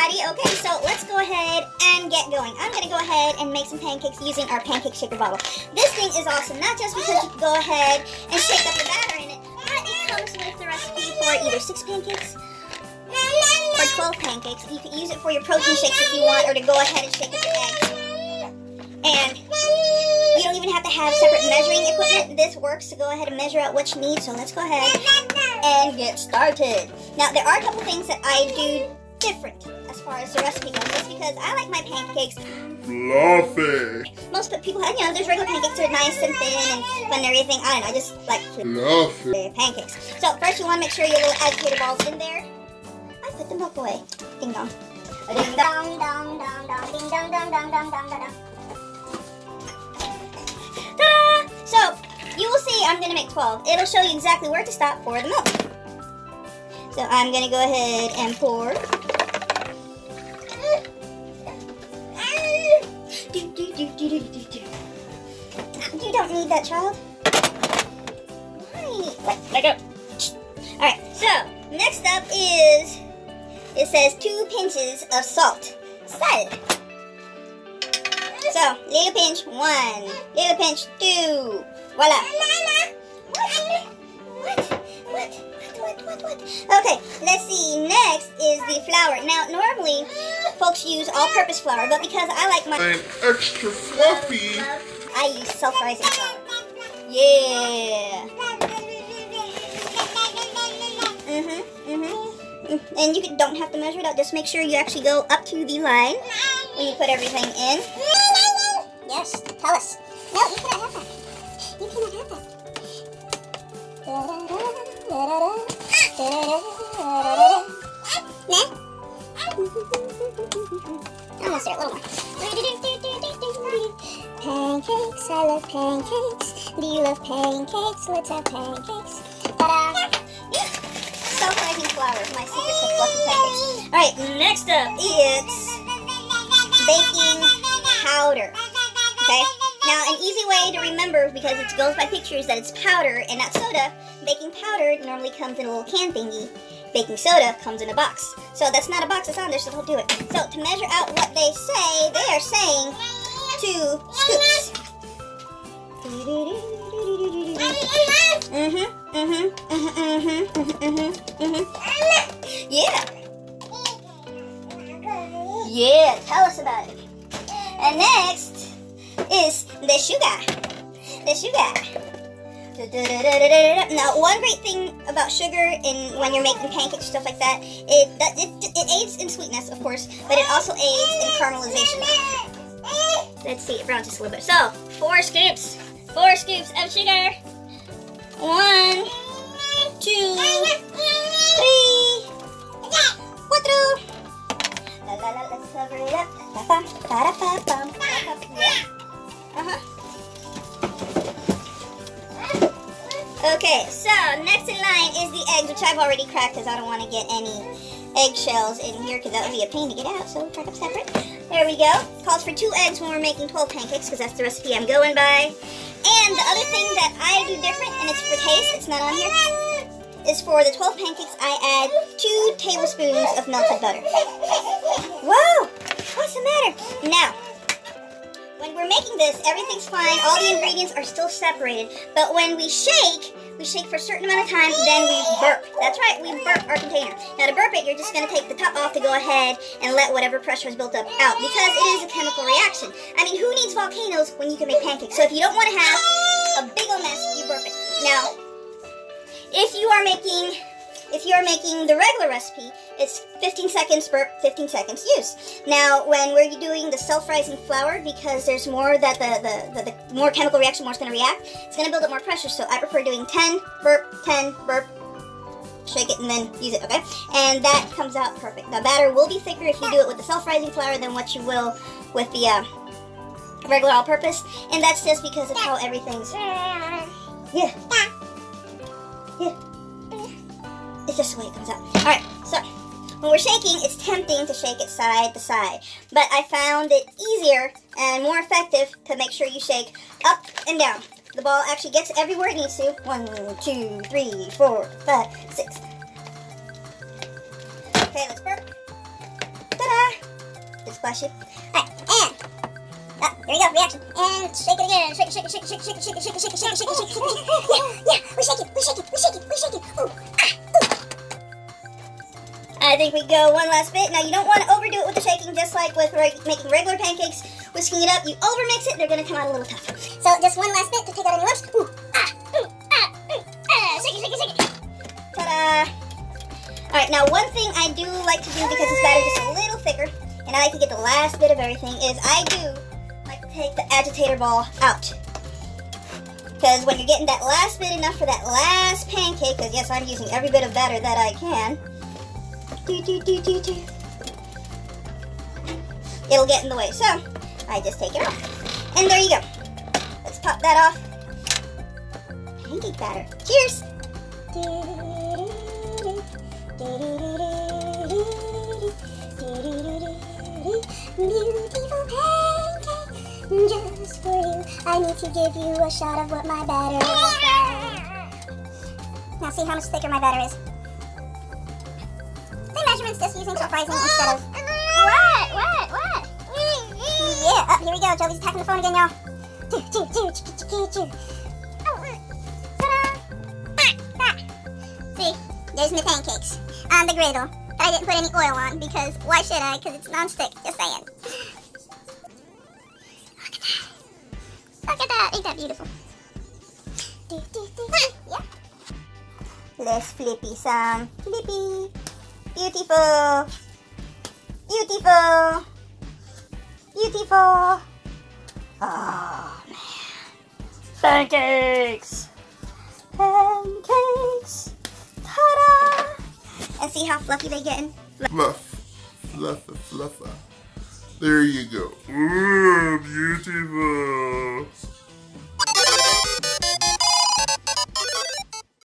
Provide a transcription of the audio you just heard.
everybody. Okay, so let's go ahead and get going. I'm going to go ahead and make some pancakes using our pancake shaker bottle. This thing is awesome, not just because you can go ahead and shake up the batter in it, but it comes with the recipe for either 6 pancakes or 12 pancakes. You can use it for your protein shakes if you want, or to go ahead and shake up your eggs. And you don't even have to have separate measuring equipment. This works to go ahead and measure out what you need. So let's go ahead and get started. Now, there are a couple things that I do different as far as the recipe goes, just because I like my pancakes fluffy. Most people have, there's regular pancakes that are nice and thin and fun and everything. I don't know, I just like fluffy pancakes. So first you want to make sure your little agitator ball's in there. I put the milk away. Ding dong. Ding dong dong dong dong. Ding dong dong dong dong dong dong. Ta-da! So you will see I'm going to make 12. It'll show you exactly where to stop for the milk. So I'm going to go ahead and pour. You don't need that, child. Why? Let go. Alright, so next up is, it says 2 pinches of salt. Salt. So, little pinch 1, little pinch 2. Voila. What? Okay, let's see. Next is the flour. Now, normally, folks use all-purpose flour, but because I like my extra fluffy, I use self-rising flour. Yeah. And you don't have to measure it out. Just make sure you actually go up to the line when you put everything in. Yes, tell us. No, you cannot have that. You cannot have that. Almost there, a little more. Pancakes, I love pancakes. Do you love pancakes? Let's have pancakes. Ta-da! Self-rising flour, my secret to fluffy pancakes. Alright, next up it's baking powder. Okay? Now, an easy way to remember, because it goes by pictures, that it's powder and not soda. Baking powder normally comes in a little can thingy. Baking soda comes in a box. So that's not a box, it's on there, so don't do it. So to measure out what they say, they are saying 2 scoops. Yeah, tell us about it. And next is the sugar. Now, one great thing about sugar when you're making pancakes, stuff like that, it aids in sweetness, of course, but it also aids in caramelization. Let's see, it browns just a little bit. So, 4 scoops of sugar. 1, 2, 3, 4. Let's cover it up. Okay, so next in line is the eggs, which I've already cracked because I don't want to get any eggshells in here because that would be a pain to get out, so crack up separate. There we go. Calls for 2 eggs when we're making 12 pancakes because that's the recipe I'm going by. And the other thing that I do different, and it's for taste, it's not on here, is for the 12 pancakes I add 2 tablespoons of melted butter. Whoa! What's the matter? Now, when we're making this, everything's fine. All the ingredients are still separated. But when we shake for a certain amount of time, then we burp. That's right, we burp our container. Now to burp it, you're just going to take the top off to go ahead and let whatever pressure is built up out, because it is a chemical reaction. I mean, who needs volcanoes when you can make pancakes? So if you don't want to have a big old mess, you burp it. Now, if you are making the regular recipe, it's 15 seconds burp, 15 seconds use. Now, when we're doing the self-rising flour, because there's more that the more chemical reaction, more it's going to react, it's going to build up more pressure. So I prefer doing 10 burp, shake it, and then use it, okay? And that comes out perfect. The batter will be thicker if you do it with the self-rising flour than what you will with the regular all-purpose. And that's just because of how everything's... Yeah. It's just the way it comes out. Alright, so when we're shaking, it's tempting to shake it side to side. But I found it easier and more effective to make sure you shake up and down. The ball actually gets everywhere it needs to. 1, 2, 3, 4, 5, 6. Okay, let's burp. Ta-da! bless you. Alright, and here we go, reaction. And shake it again. Shake it, shake it, shake it, shake it, shake it, shake it, shake it, shake it, shake it, shake it, shake it. Yeah, we shake it, we shake it, we shake it, we shake it. Ooh, ooh. I think we go one last bit. Now you don't want to overdo it with the shaking, just like with making regular pancakes. Whisking it up, you overmix it, they're gonna come out a little tough. So just one last bit to take out any lumps. Ooh, shake it, shake it, shake it. Ta-da! Alright, now one thing I do like to do because this batter is just a little thicker, and I like to get the last bit of everything, is I do like to take the agitator ball out. Because when you're getting that last bit enough for that last pancake, because yes, I'm using every bit of batter that I can, it'll get in the way. So, I just take it off. And there you go. Let's pop that off. Pancake batter. Cheers! Beautiful pancake, just for you. I need to give you a shot of what my batter is. Now see how much thicker my batter is. Same measurements, just using some fricing instead of... What? Yeah, here we go. Joey's attacking the phone again, y'all. See, there's my pancakes on the griddle. But I didn't put any oil on because why should I? Because it's non-stick. Just saying. Look at that. Ain't that beautiful? Yeah. Let's flippy some. Flippy. Beautiful. Beautiful. Beautiful. Oh, man. Pancakes. Pancakes. Ta-da. And see how fluffy they getting? Fluffer. There you go. Ooh, beautiful.